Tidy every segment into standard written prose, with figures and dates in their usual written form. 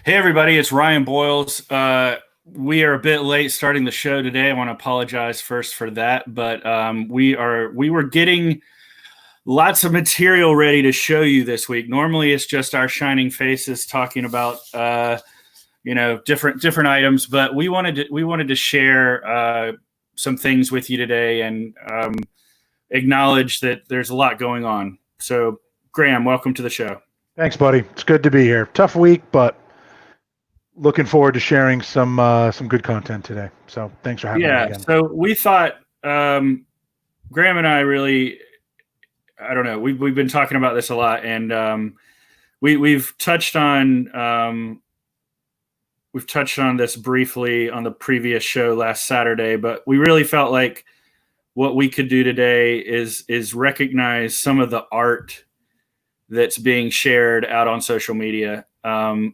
Hey everybody, it's Ryan Boyles. We are a bit late starting the show today. I want to apologize first for that, but we were getting lots of material ready to show you this week. Normally, it's just our shining faces talking about different items, but we wanted to share some things with you today and acknowledge that there's a lot going on. So, Graeme, welcome to the show. Thanks, buddy. It's good to be here. Tough week, but looking forward to sharing some good content today. So thanks for having me again. So we thought Graeme and I really, I don't know, we've been talking about this a lot, and we've touched on this briefly on the previous show last Saturday, but we really felt like what we could do today is recognize some of the art that's being shared out on social media.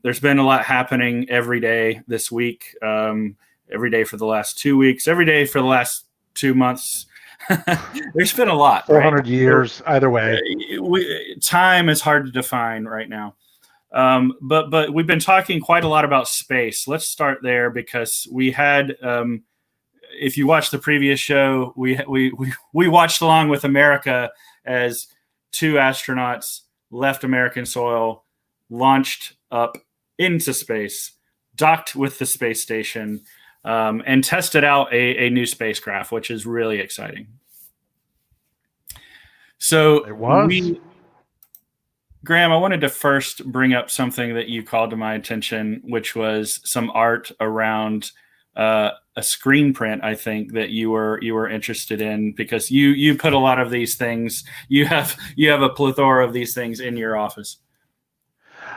There's been a lot happening every day this week, every day for the last 2 weeks, every day for the last 2 months. There's been a lot. 400 years, either way. Time is hard to define right now. But we've been talking quite a lot about space. Let's start there because we had, if you watched the previous show, we watched along with America as two astronauts left American soil, launched up into space, docked with the space station, and tested out a new spacecraft, which is really exciting. So Graeme, I wanted to first bring up something that you called to my attention, which was some art around a screen print, I think, that you were interested in, because you put a lot of these things. You have a plethora of these things in your office.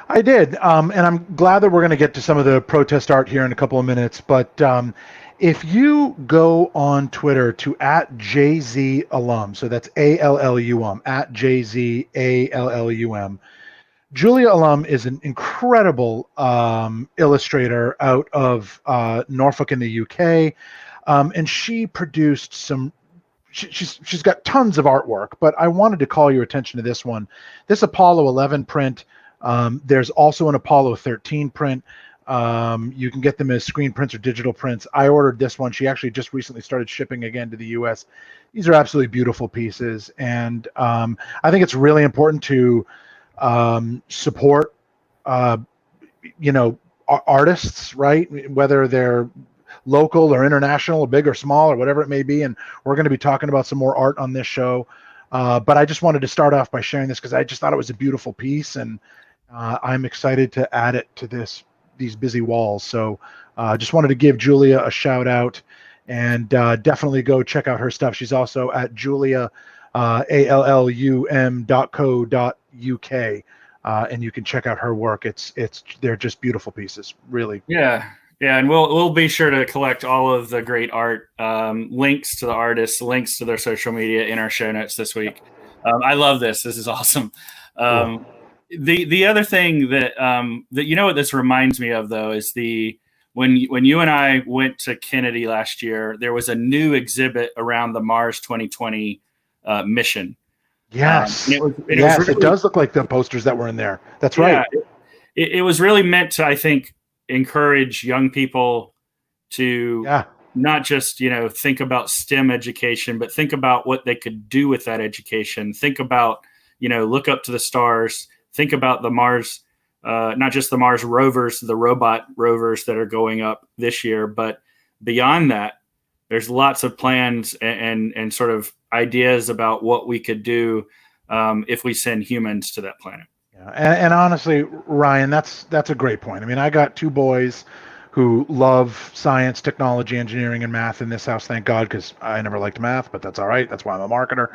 I did, and I'm glad that we're going to get to some of the protest art here in a couple of minutes. But if you go on Twitter to @JZAllum, so that's ALLUM, @JZALLUM, Julia Allum is an incredible illustrator out of Norfolk in the UK, and she produced some. She's got tons of artwork, but I wanted to call your attention to this one. This Apollo 11 print. There's also an Apollo 13 print. You can get them as screen prints or digital prints. I ordered this one. She actually just recently started shipping again to the US. These are absolutely beautiful pieces, and I think it's really important to support artists, right? Whether they're local or international or big or small or whatever it may be. And we're going to be talking about some more art on this show. But I just wanted to start off by sharing this because I just thought it was a beautiful piece, and I'm excited to add it to these busy walls. So just wanted to give Julia a shout out, and definitely go check out her stuff. She's also at Julia allum.co.uk, and you can check out her work. They're just beautiful pieces, really. Yeah, and we'll be sure to collect all of the great art, links to the artists, links to their social media in our show notes this week. I love this. This is awesome. Cool. The other thing that what this reminds me of, though, is when you and I went to Kennedy last year, there was a new exhibit around the Mars 2020 mission. Yes, it does look like the posters that were in there. That's right. It was really meant to, I think, encourage young people to not just think about STEM education, but think about what they could do with that education. Think about look up to the stars. Think about the Mars, not just the Mars rovers, the robot rovers that are going up this year, but beyond that, there's lots of plans and sort of ideas about what we could do if we send humans to that planet. Yeah, and honestly, Ryan, that's a great point. I mean, I got two boys who love science, technology, engineering, and math in this house. Thank God, because I never liked math, but that's all right. That's why I'm a marketer.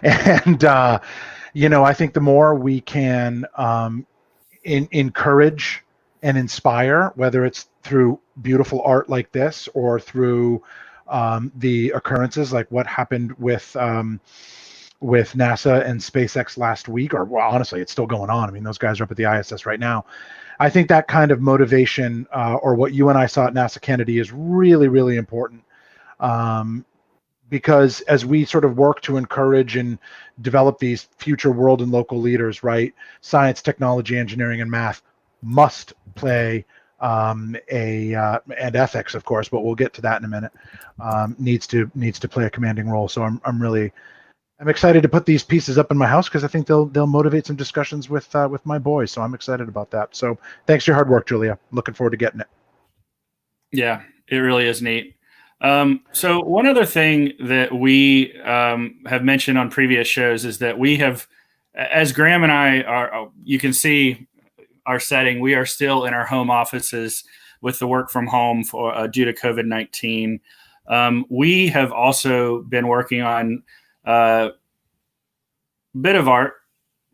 And I think the more we can encourage and inspire, whether it's through beautiful art like this or through the occurrences like what happened with NASA and SpaceX last week, or well, honestly, it's still going on. I mean, those guys are up at the ISS right now. I think that kind of motivation, or what you and I saw at NASA Kennedy, is really, really important. Because as we sort of work to encourage and develop these future world and local leaders, right, science, technology, engineering, and math must play and ethics, of course, but we'll get to that in a minute. Needs to play a commanding role. So I'm excited to put these pieces up in my house because I think they'll motivate some discussions with my boys. So I'm excited about that. So thanks for your hard work, Julia. Looking forward to getting it. Yeah, it really is neat. So one other thing that we have mentioned on previous shows is that we have, as Graeme and I are, you can see our setting, we are still in our home offices with the work from home due to COVID-19. We have also been working on a bit of art,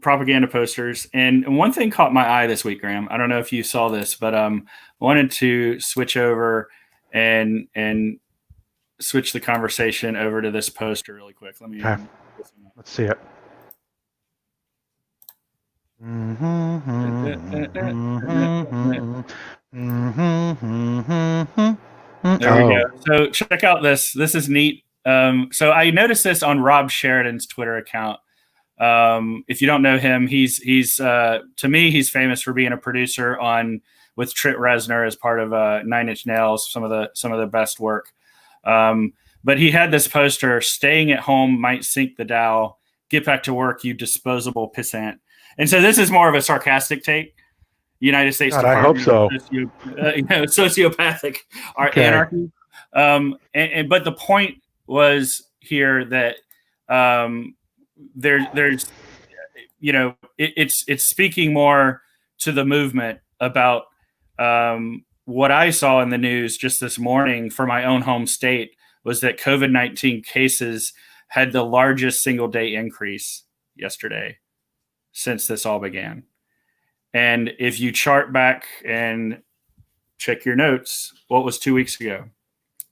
propaganda posters. And one thing caught my eye this week, Graeme. I don't know if you saw this, but wanted to switch over and switch the conversation over to this poster really quick. Let's see it. There we go. So check out this. This is neat. So I noticed this on Rob Sheridan's Twitter account. If you don't know him, he's to me, he's famous for being a producer with Trent Reznor as part of Nine Inch Nails, some of the best work. But he had this poster: "Staying at home might sink the Dow. Get back to work, you disposable pissant." And so this is more of a sarcastic take. United States God, I hope so. Sociopathic anarchy. But the point was here that there's it's speaking more to the movement about what I saw in the news just this morning for my own home state was that COVID-19 cases had the largest single day increase yesterday since this all began. And if you chart back and check your notes, what was 2 weeks ago?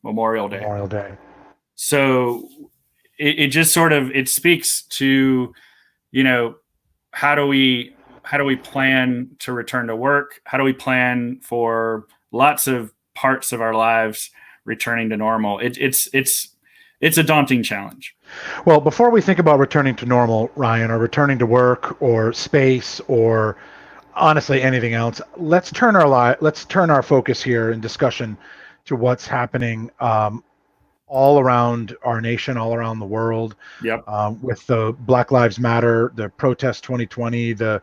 Memorial Day. So it just sort of, it speaks to, how do we plan to return to work? How do we plan for lots of parts of our lives returning to normal? It's a daunting challenge. Well, before we think about returning to normal, Ryan, or returning to work or space or honestly anything else, let's turn our focus here in discussion to what's happening all around our nation, all around the world. Yep. With the Black Lives Matter, the protest 2020, the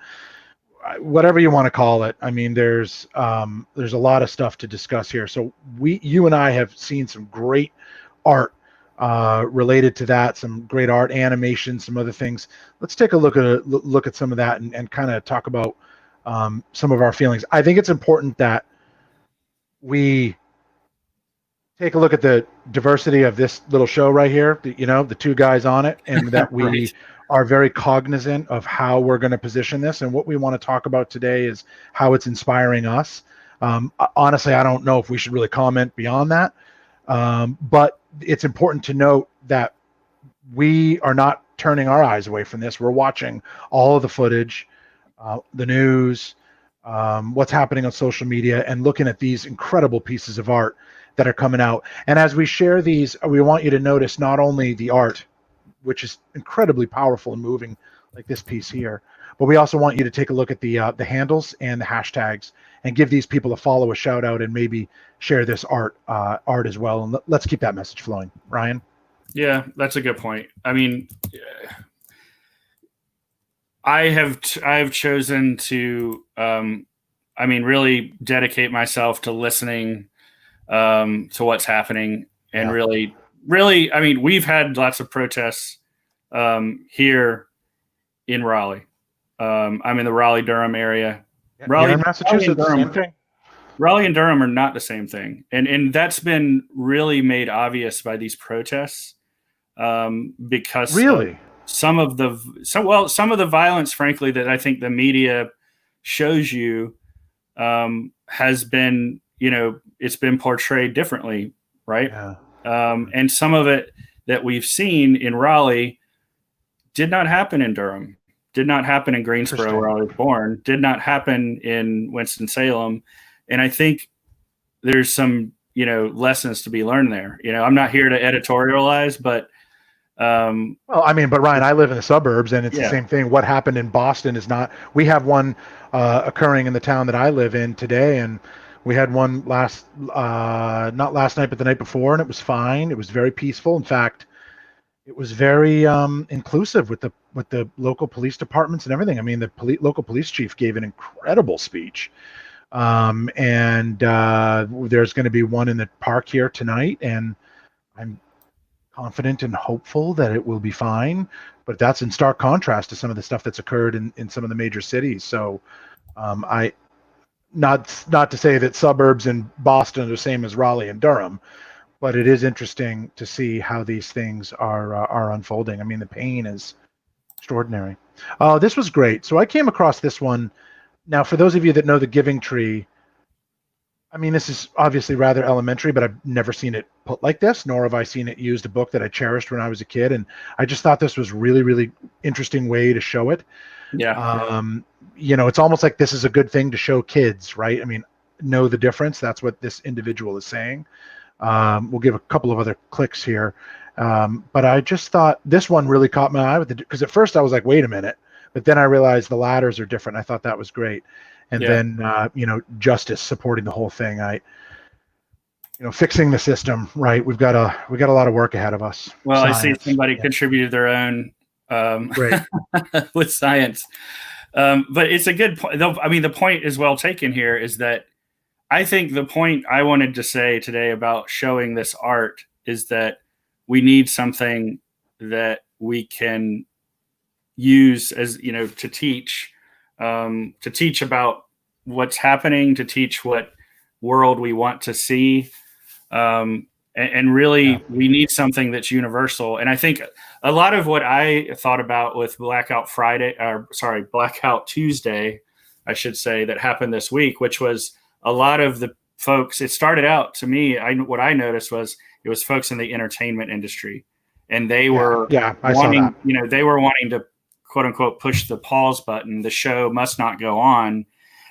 whatever you want to call it. I mean, there's a lot of stuff to discuss here. So you and I have seen some great art related to that, some great art, animation, some other things. Let's take a look at some of that and kind of talk about some of our feelings. I think it's important that we take a look at the diversity of this little show right here, the two guys on it, and that we right. are very cognizant of how we're going to position this. And what we want to talk about today is how it's inspiring us. Honestly, I don't know if we should really comment beyond that. But it's important to note that we are not turning our eyes away from this. We're watching all of the footage, the news, what's happening on social media, and looking at these incredible pieces of art that are coming out. And as we share these, we want you to notice not only the art, which is incredibly powerful and moving, like this piece here, but we also want you to take a look at the handles and the hashtags and give these people a follow, a shout out, and maybe share this art as well. And let's keep that message flowing. Ryan? Yeah, that's a good point. I mean, I've chosen to, really dedicate myself to listening to what's happening, and really, I mean, we've had lots of protests here in Raleigh. I'm in the Raleigh-Durham area. Yeah, Raleigh, Massachusetts, same thing. Raleigh and Durham are not the same thing, and that's been really made obvious by these protests because really some of the violence, frankly, that I think the media shows you has been, it's been portrayed differently, right? Yeah. And some of it that we've seen in Raleigh did not happen in Durham, did not happen in Greensboro, where I was born, did not happen in Winston-Salem. And I think there's some, lessons to be learned there. I'm not here to editorialize, but but Ryan, I live in the suburbs, and it's the same thing. What happened in Boston is not. We have one occurring in the town that I live in today, and We had one not last night, but the night before, and it was fine. It was very peaceful. In fact, it was very inclusive with the local police departments and everything. I mean, the local police chief gave an incredible speech. And there's going to be one in the park here tonight, and I'm confident and hopeful that it will be fine. But that's in stark contrast to some of the stuff that's occurred in some of the major cities. So I not to say that suburbs in Boston are the same as Raleigh and Durham, but it is interesting to see how these things are unfolding. I mean, the pain is extraordinary. Oh, this was great. So I came across this one. Now, for those of you that know the Giving Tree, I mean, this is obviously rather elementary, but I've never seen it put like this, nor have I seen it used, a book that I cherished when I was a kid. And I just thought this was really, really interesting way to show it. Yeah. You know, it's almost like this is a good thing to show kids, right? I mean, know the difference. That's what this individual is saying. We'll give a couple of other clicks here. But I just thought this one really caught my eye because at first I was like, wait a minute. But then I realized the ladders are different. I thought that was great. And then, you know, justice supporting the whole thing. Fixing the system, right? We got a lot of work ahead of us. Well, science. I see somebody contributed their own with science. But it's a good point. I mean, the point is well taken here is that I think the point I wanted to say today about showing this art is that we need something that we can use as, you know, to teach about what's happening, to teach what world we want to see. And really, we need something that's universal. And I think a lot of what I thought about with Blackout Tuesday, I should say, that happened this week, which was a lot of the folks, it started out to me, what I noticed was it was folks in the entertainment industry. And they were wanting, you know, they were wanting to quote unquote push the pause button. The show must not go on,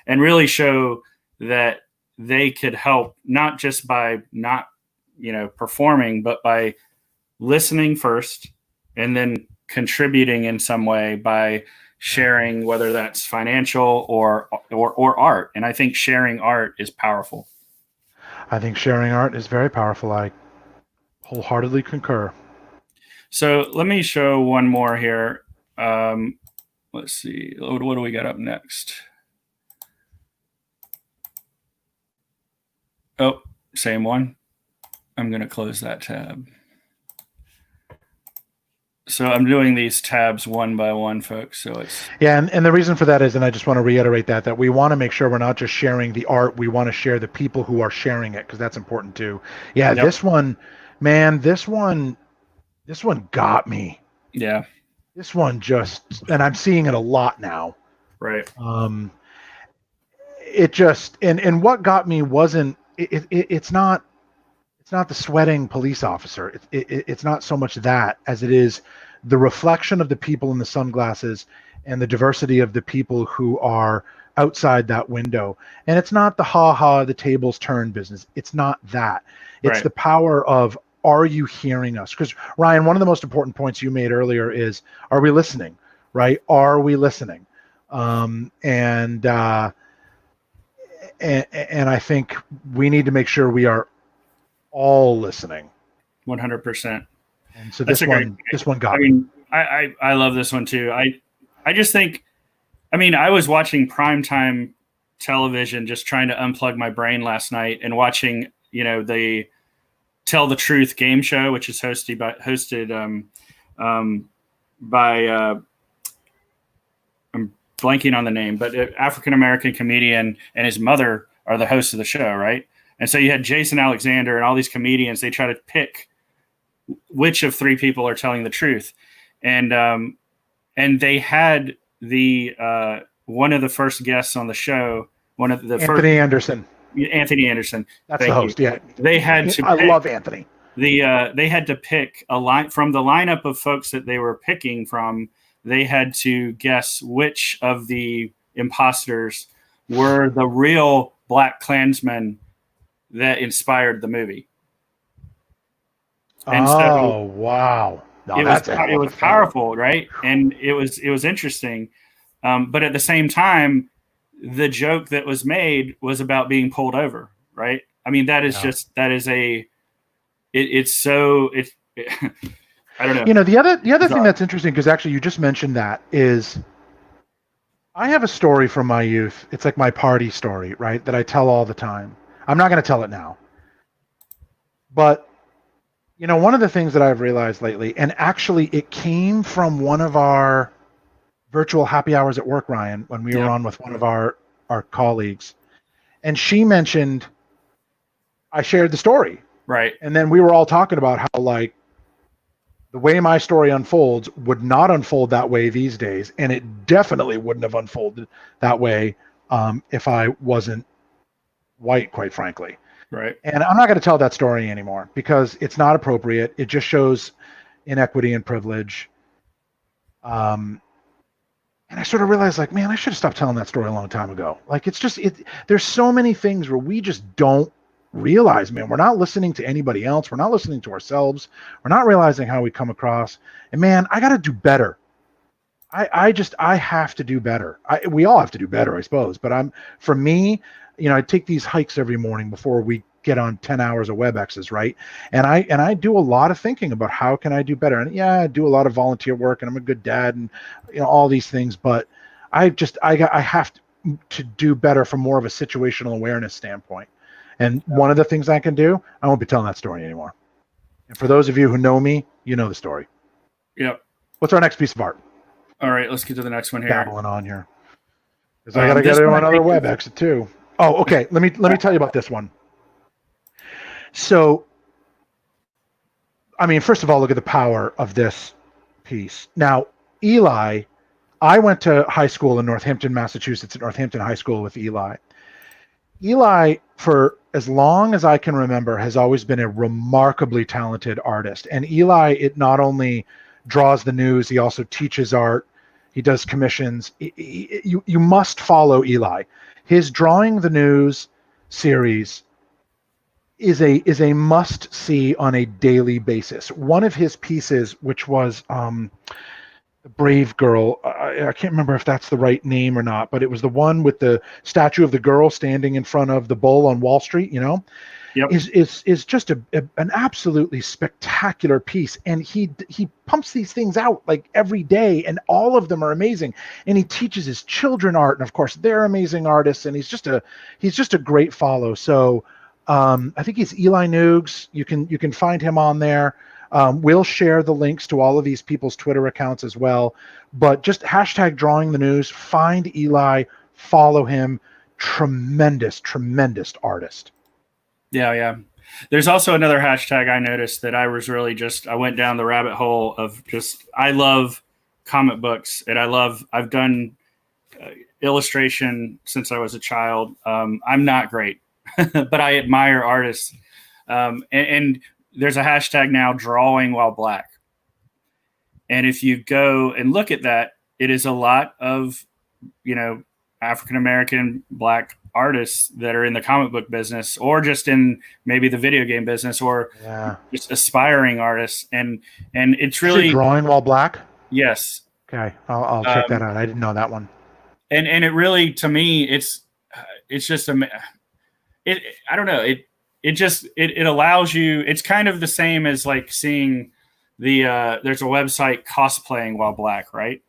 and really show that they could help not just by not, you know, performing, but by listening first and then contributing in some way by sharing, whether that's financial or art. And I think sharing art is powerful. I think sharing art is very powerful. I wholeheartedly concur. So let me show one more here. Let's see. What do we got up next? Oh, same one. I'm going to close that tab. So I'm doing these tabs one by one, folks. So it's and the reason for that is, and I just want to reiterate that we want to make sure we're not just sharing the art. We want to share the people who are sharing it, because that's important too. Yeah, yep. This one, man, this one got me. Yeah. This one just, and I'm seeing it a lot now. Right. It just, and what got me wasn't, it's not the sweating police officer. It's not so much that as it is the reflection of the people in the sunglasses and the diversity of the people who are outside that window. And it's not the the tables turn business. It's not that. It's the power of, are you hearing us? Because Ryan, one of the most important points you made earlier is, are we listening? Right? Are we listening? And I think we need to make sure we are all listening. 100%. And so this one got me. I mean, I love this one too. I just think, I mean, I was watching primetime television, just trying to unplug my brain last night and watching, you know, the Tell the Truth game show, which is hosted by I'm blanking on the name, but an African-American comedian and his mother are the hosts of the show, right? And so you had Jason Alexander and all these comedians. They try to pick which of three people are telling the truth, and they had the one of the first guests on the show, Anthony Anderson. Anthony Anderson. That's the host. Yeah, they had to. I love Anthony. They had to pick a line from the lineup of folks that they were picking from. They had to guess which of the imposters were the real Black Klansmen that inspired the movie. And wow! No, it was powerful, right? And it was interesting, but at the same time, the joke that was made was about being pulled over, right? I mean, that is it's so I don't know. You know, the other thing that's interesting, because actually you just mentioned that, is I have a story from my youth. It's like my party story, right? That I tell all the time. I'm not going to tell it now. But, you know, one of the things that I've realized lately, and actually it came from one of our virtual happy hours at work, Ryan, when we were on with one of our colleagues. And she mentioned, I shared the story. Right. And then we were all talking about how, like, the way my story unfolds would not unfold that way these days, and it definitely wouldn't have unfolded that way if I wasn't white, quite frankly. Right. And I'm not going to tell that story anymore because it's not appropriate. It just shows inequity and privilege. And I sort of realized, like, man, I should have stopped telling that story a long time ago. Like, it's just there's so many things where we just don't realize, man, we're not listening to anybody else. We're not listening to ourselves. We're not realizing how we come across. And man, I got to do better. I have to do better. We all have to do better, I suppose. But for me, you know, I take these hikes every morning before we get on 10 hours of WebExes, right? And I do a lot of thinking about how can I do better. And yeah, I do a lot of volunteer work, and I'm a good dad, and you know, all these things. But I have to do better from more of a situational awareness standpoint. And one of the things I can do, I won't be telling that story anymore. And for those of you who know me, you know the story. Yep. What's our next piece of art? All right, let's get to the next one here. Babbling on here. Because I got to get it on another WebEx too. Oh, okay. Let me tell you about this one. So, I mean, first of all, look at the power of this piece. Now, Eli, I went to high school in Northampton, Massachusetts, at Northampton High School with Eli. Eli, for as long as I can remember, has always been a remarkably talented artist. And Eli, it not only draws the news, he also teaches art. He does commissions. You must follow Eli. His Drawing the News series is a must see on a daily basis. One of his pieces, which was the Brave Girl, I can't remember if that's the right name or not, but it was the one with the statue of the girl standing in front of the bull on Wall Street, you know. Yep. Is just an absolutely spectacular piece, and he pumps these things out like every day, and all of them are amazing. And he teaches his children art, and of course they're amazing artists, and he's just a great follow. So I think he's Eli Noogs. You can find him on there. We'll share the links to all of these people's Twitter accounts as well. But just hashtag Drawing the News. Find Eli, follow him. Tremendous artist. Yeah. There's also another hashtag I noticed that I was really I went down the rabbit hole of I love comic books, and I've done illustration since I was a child. I'm not great, but I admire artists. And there's a hashtag now, Drawing While Black. And if you go and look at that, it is a lot of, you know, African-American Black artists that are in the comic book business, or just in maybe the video game business, or just aspiring artists. And it's really Drawing While Black. Yes. Okay. I'll check that out. I didn't know that one. And it really, to me, it's just I don't know. It allows you, it's kind of the same as like seeing there's a website Cosplaying While Black, right?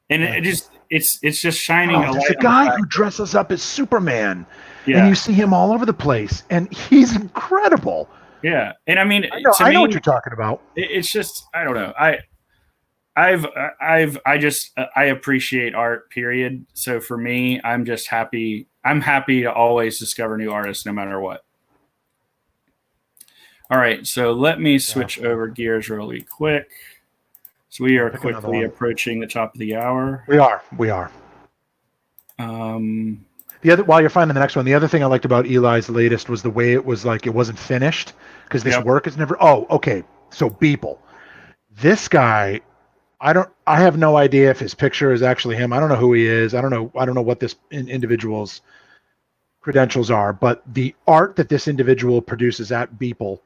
And it's just shining a light. There's a guy who dresses up as Superman, and you see him all over the place, and he's incredible. Yeah, and I mean, I know what you're talking about. It's just, I don't know. I appreciate art, period. So for me, I'm just happy. I'm happy to always discover new artists, no matter what. All right, so let me switch over gears really quick. So we are quickly approaching the top of the hour. We are. While you're finding the next one, the other thing I liked about Eli's latest was the way it was like it wasn't finished, because this work is never. Oh, okay. So Beeple, this guy, I have no idea if his picture is actually him. I don't know who he is. I don't know what this individual's credentials are, but the art that this individual produces at Beeple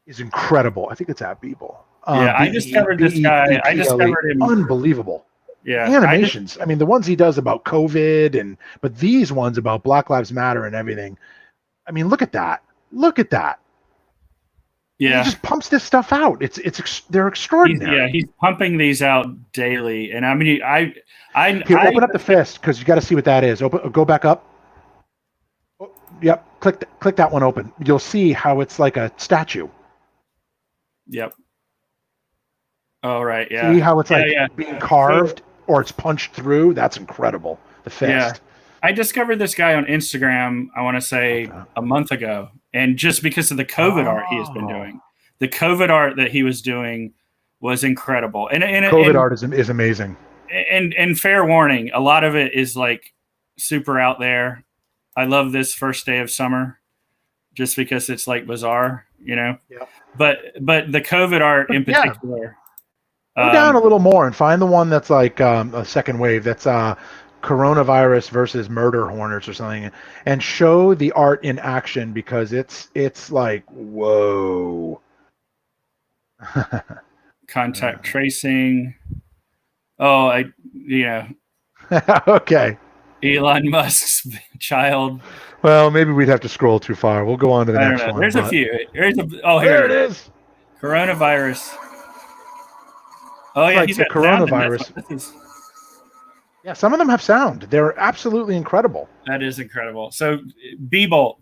is incredible. I think it's at Beeple. I discovered this guy. I discovered him. Unbelievable. Yeah. Animations. I mean, the ones he does about COVID but these ones about Black Lives Matter and everything. I mean, look at that. Look at that. Yeah. He just pumps this stuff out. They're extraordinary. He's pumping these out daily. And I mean, Open up the fist because you got to see what that is. Go back up. Oh, yep. Click that one open. You'll see how it's like a statue. Yep. Oh, right. Yeah. See how it's being carved or it's punched through? That's incredible. The fist. Yeah. I discovered this guy on Instagram, I want to say a month ago. And just because of the COVID art he has been doing. The COVID art that he was doing was incredible. And COVID art is amazing. And fair warning, a lot of it is like super out there. I love this first day of summer just because it's like bizarre, you know? Yeah. But the COVID art in particular. Go down a little more and find the one that's like a second wave. That's coronavirus versus murder hornets or something, and show the art in action because it's like, whoa. Contact tracing. Oh, okay. Elon Musk's child. Well, maybe we'd have to scroll too far. We'll go on to the next one. There's a few. Here it is. Coronavirus. Oh, yeah. Like the coronavirus. Yeah, some of them have sound. They're absolutely incredible. That is incredible. So, Beeple.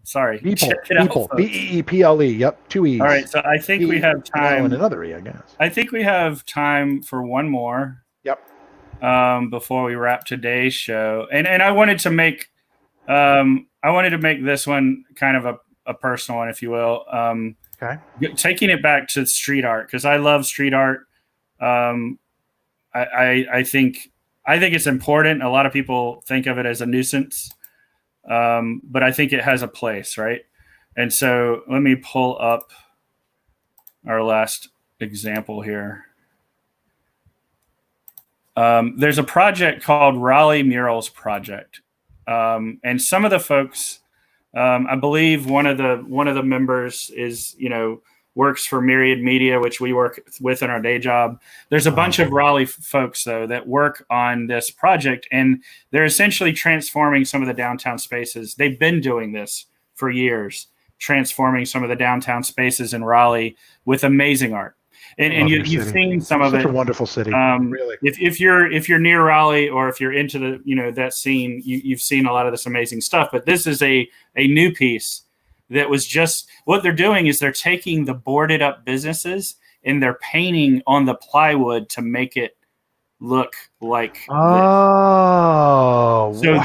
Sorry. Beeple. Beeple. Yep, 2 E's. All right, so I think we have time. And another E, I guess. I think we have time for one more. Yep. Before we wrap today's show, and I wanted to make this one kind of a personal one, if you will. Okay. Taking it back to street art, because I love street art. I think it's important. A lot of people think of it as a nuisance, but I think it has a place, right? And so let me pull up our last example here. There's a project called Raleigh Murals Project, and some of the folks, I believe one of the members is, works for Myriad Media, which we work with in our day job. There's a bunch of Raleigh folks, though, that work on this project, and they're essentially transforming some of the downtown spaces. They've been doing this for years, transforming some of the downtown spaces in Raleigh with amazing art. And you've seen some of it. Such a wonderful city. Really. If you're near Raleigh, or if you're into the that scene, you've seen a lot of this amazing stuff. But this is a new piece that was just, what they're doing is they're taking the boarded up businesses and they're painting on the plywood to make it look like this. So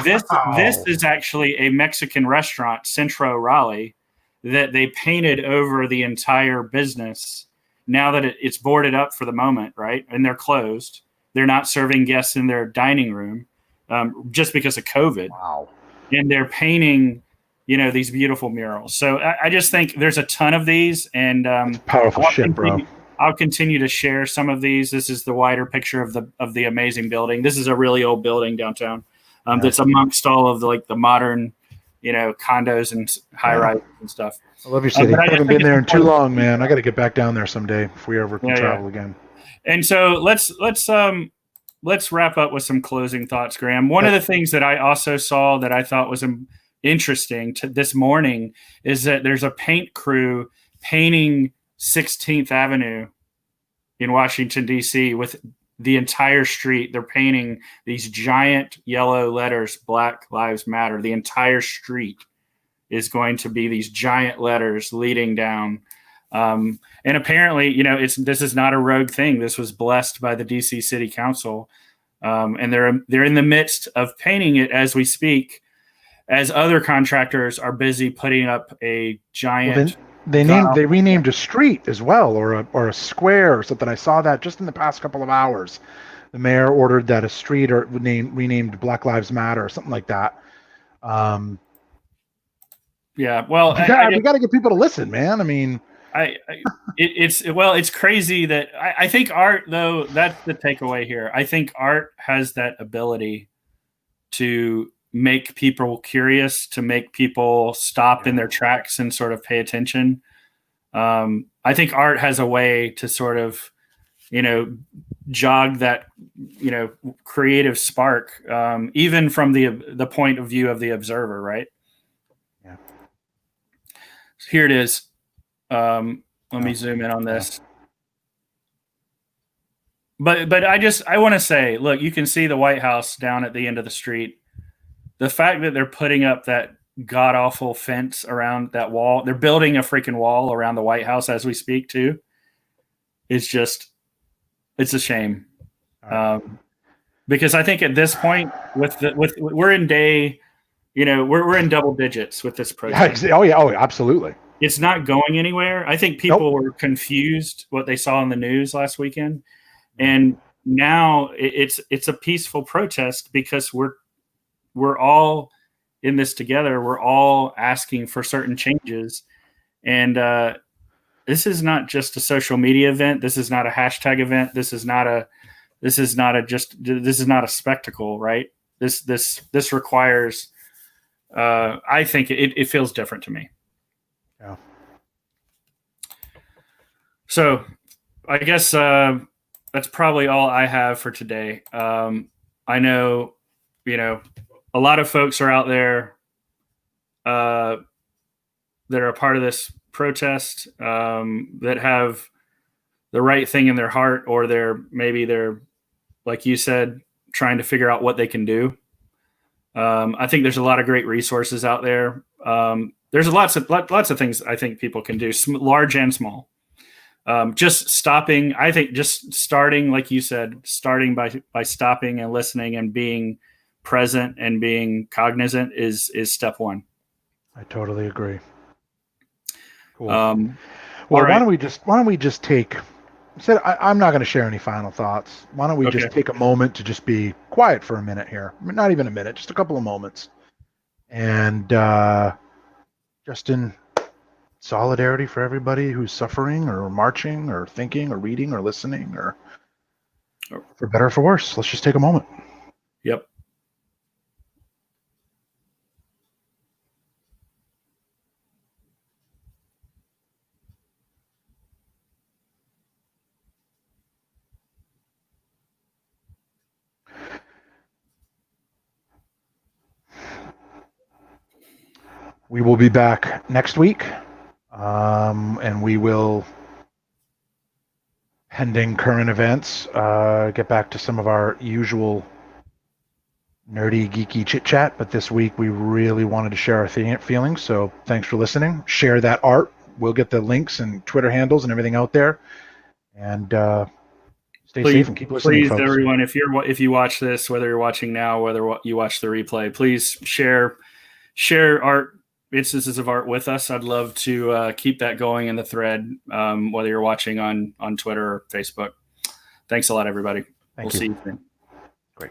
this is actually a Mexican restaurant, Centro Raleigh, that they painted over the entire business. Now that it's boarded up for the moment, right? And they're closed. They're not serving guests in their dining room just because of COVID. Wow. And they're painting, these beautiful murals. So I just think there's a ton of these. And powerful shit, bro. I'll continue to share some of these. This is the wider picture of the amazing building. This is a really old building downtown that's amongst all of the modern, condos and high rises and stuff. I love your city. I haven't been there in too long, man. I got to get back down there someday if we ever can travel again. And so let's wrap up with some closing thoughts, Graeme. One of the things that I also saw that I thought was interesting this morning is that there's a paint crew painting 16th Avenue in Washington, D.C. with the entire street. They're painting these giant yellow letters, Black Lives Matter. The entire street is going to be these giant letters leading down. And apparently, this is not a rogue thing. This was blessed by the DC City Council. And they're in the midst of painting it as we speak, as other contractors are busy putting up a giant. They renamed a street as well, or a square or something. I saw that just in the past couple of hours. The mayor ordered that a street or renamed Black Lives Matter or something like that. Yeah, well, we got to get people to listen, man. I mean, it's crazy that I think art, though, that's the takeaway here. I think art has that ability to make people curious, to make people stop in their tracks and sort of pay attention. I think art has a way to sort of jog that, creative spark, even from the point of view of the observer, right? Yeah. So here it is. Let me zoom in on this. But I want to say, look, you can see the White House down at the end of the street. The fact that they're putting up that god awful fence around that wall, they're building a freaking wall around the White House as we speak too. It's a shame. Because I think at this point we're in day, we're in double digits with this protest. Yeah, oh, absolutely. It's not going anywhere. I think people were confused what they saw in the news last weekend. And now it's a peaceful protest because we're all in this together. We're all asking for certain changes. And this is not just a social media event. This is not a hashtag event. This is not a spectacle, right? This requires, I think it feels different to me. Yeah. So I guess that's probably all I have for today. I know, a lot of folks are out there that are a part of this protest, that have the right thing in their heart, or they're like you said, trying to figure out what they can do. I think there's a lot of great resources out there. There's lots of things I think people can do, large and small. Just stopping, I think just starting, like you said, starting by stopping and listening and being present and being cognizant is step one. I totally agree. Cool. Well, why don't we just take, I'm not going to share any final thoughts. Why don't we just take a moment to just be quiet for a minute here? Not even a minute, just a couple of moments. And just in solidarity for everybody who's suffering or marching or thinking or reading or listening, or for better or for worse. Let's just take a moment. Yep. We will be back next week, and we will, pending current events, get back to some of our usual nerdy, geeky chit-chat. But this week, we really wanted to share our feelings, so thanks for listening. Share that art. We'll get the links and Twitter handles and everything out there. And stay safe and keep listening, please, folks. Everyone, if you watch this, whether you're watching now, whether you watch the replay, please share art, instances of art with us. I'd love to keep that going in the thread, whether you're watching on Twitter or Facebook. Thanks a lot, everybody. We'll see you soon. Great.